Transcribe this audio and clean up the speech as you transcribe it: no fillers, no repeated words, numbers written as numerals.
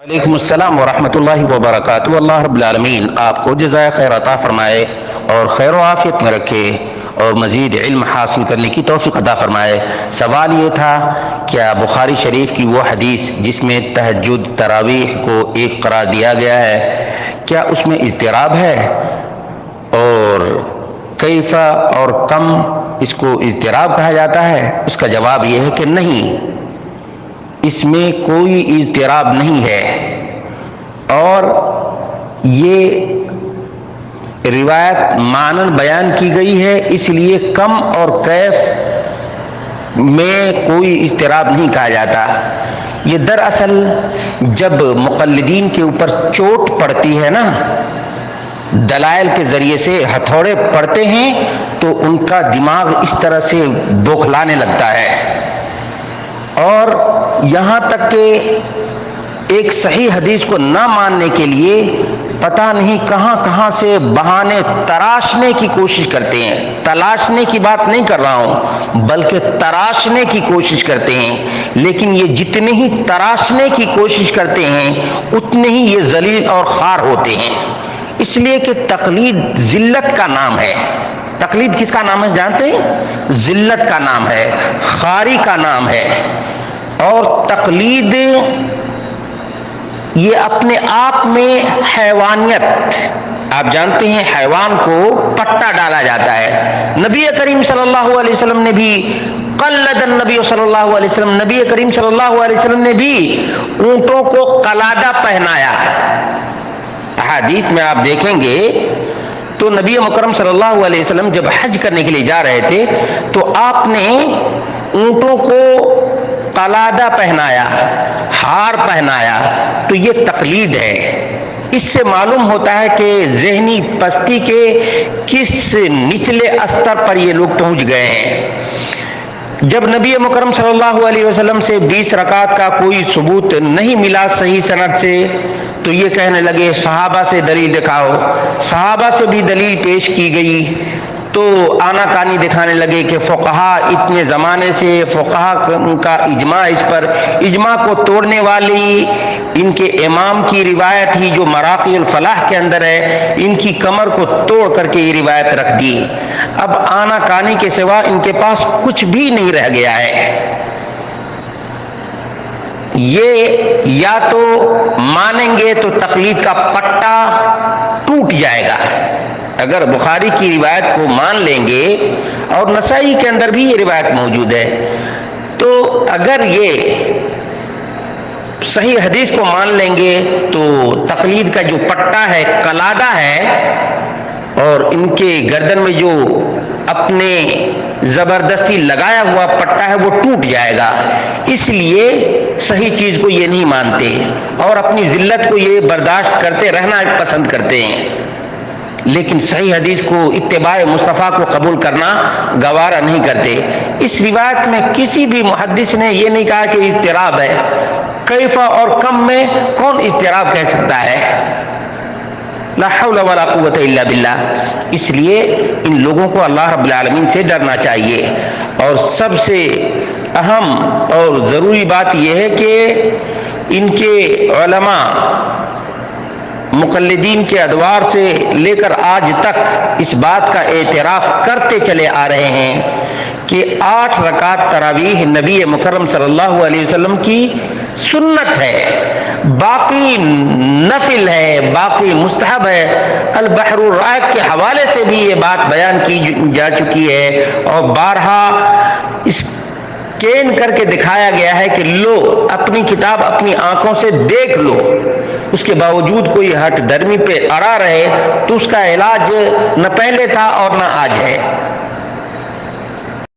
وعلیکم السلام ورحمۃ اللہ وبرکاتہ۔ اللہ رب العالمین آپ کو جزائے خیر عطا فرمائے اور خیر و عافیت میں رکھے اور مزید علم حاصل کرنے کی توفیق عطا فرمائے۔ سوال یہ تھا، کیا بخاری شریف کی وہ حدیث جس میں تہجد تراویح کو ایک قرار دیا گیا ہے، کیا اس میں اضطراب ہے، اور کیفا اور کم اس کو اضطراب کہا جاتا ہے؟ اس کا جواب یہ ہے کہ نہیں، اس میں کوئی اضطراب نہیں ہے، اور یہ روایت معنن بیان کی گئی ہے، اس لیے کم اور کیف میں کوئی اضطراب نہیں کہا جاتا۔ یہ دراصل جب مقلدین کے اوپر چوٹ پڑتی ہے نا، دلائل کے ذریعے سے ہتھوڑے پڑتے ہیں، تو ان کا دماغ اس طرح سے بوکھلانے لگتا ہے، اور یہاں تک کہ ایک صحیح حدیث کو نہ ماننے کے لیے پتہ نہیں کہاں کہاں سے بہانے تراشنے کی کوشش کرتے ہیں۔ تلاشنے کی بات نہیں کر رہا ہوں، بلکہ تراشنے کی کوشش کرتے ہیں، لیکن یہ جتنے ہی تراشنے کی کوشش کرتے ہیں اتنے ہی یہ ذلیل اور خوار ہوتے ہیں، اس لیے کہ تقلید ذلت کا نام ہے۔ تقلید کس کا نام ہے جانتے ہیں؟ ذلت کا نام ہے، خواری کا نام ہے۔ اور تقلید یہ اپنے آپ میں حیوانیت، آپ جانتے ہیں حیوان کو پٹا ڈالا جاتا ہے۔ نبی کریم صلی اللہ علیہ وسلم نے بھی قلد النبی صلی اللہ علیہ وسلم، نبی کریم صلی اللہ علیہ وسلم نے بھی اونٹوں کو قلادہ پہنایا۔ احادیث میں آپ دیکھیں گے تو نبی مکرم صلی اللہ علیہ وسلم جب حج کرنے کے لیے جا رہے تھے تو آپ نے اونٹوں کو قلادہ پہنایا، ہار پہنایا، تو یہ تقلید ہے۔ اس سے معلوم ہوتا ہے کہ ذہنی پستی کے کس نچلے استر پر یہ لوگ پہنچ گئے ہیں۔ جب نبی مکرم صلی اللہ علیہ وسلم سے 20 رکعت کا کوئی ثبوت نہیں ملا صحیح سند سے، تو یہ کہنے لگے صحابہ سے دلیل دکھاؤ۔ صحابہ سے بھی دلیل پیش کی گئی تو آنا کانی دکھانے لگے کہ فقہا اتنے زمانے سے فقہا کا اجماع، اس پر اجماع کو توڑنے والی ان کے امام کی روایت ہی جو مراقی الفلاح کے اندر ہے، ان کی کمر کو توڑ کر کے یہ روایت رکھ دی۔ اب آنا کانی کے سوا ان کے پاس کچھ بھی نہیں رہ گیا ہے۔ یہ یا تو مانیں گے تو تقلید کا پٹا ٹوٹ جائے گا، اگر بخاری کی روایت کو مان لیں گے، اور نسائی کے اندر بھی یہ روایت موجود ہے، تو اگر یہ صحیح حدیث کو مان لیں گے تو تقلید کا جو پٹا ہے، قلادہ ہے، اور ان کے گردن میں جو اپنے زبردستی لگایا ہوا پٹا ہے وہ ٹوٹ جائے گا۔ اس لیے صحیح چیز کو یہ نہیں مانتے اور اپنی ذلت کو یہ برداشت کرتے رہنا پسند کرتے ہیں، لیکن صحیح حدیث کو، اتباع مصطفیٰ کو قبول کرنا گوارا نہیں کرتے۔ اس روایت میں کسی بھی محدث نے یہ نہیں کہا کہ اضطراب ہے۔ کیفا اور کم میں کون اضطراب کہہ سکتا ہے؟ لا حول ولا قوت الا باللہ۔ اس لیے ان لوگوں کو اللہ رب العالمین سے ڈرنا چاہیے، اور سب سے اہم اور ضروری بات یہ ہے کہ ان کے علماء مقلدین کے ادوار سے لے کر آج تک اس بات کا اعتراف کرتے چلے آ رہے ہیں کہ 8 رکعت تراویح نبی مکرم صلی اللہ علیہ وسلم کی سنت ہے، باقی نفل ہے، باقی مستحب ہے۔ البحر الرائق کے حوالے سے بھی یہ بات بیان کی جا چکی ہے، اور بارہا اس کین کر کے دکھایا گیا ہے کہ لو اپنی کتاب اپنی آنکھوں سے دیکھ لو، اس کے باوجود کوئی ہٹ درمی پہ اڑا رہے تو اس کا علاج نہ پہلے تھا اور نہ آج ہے۔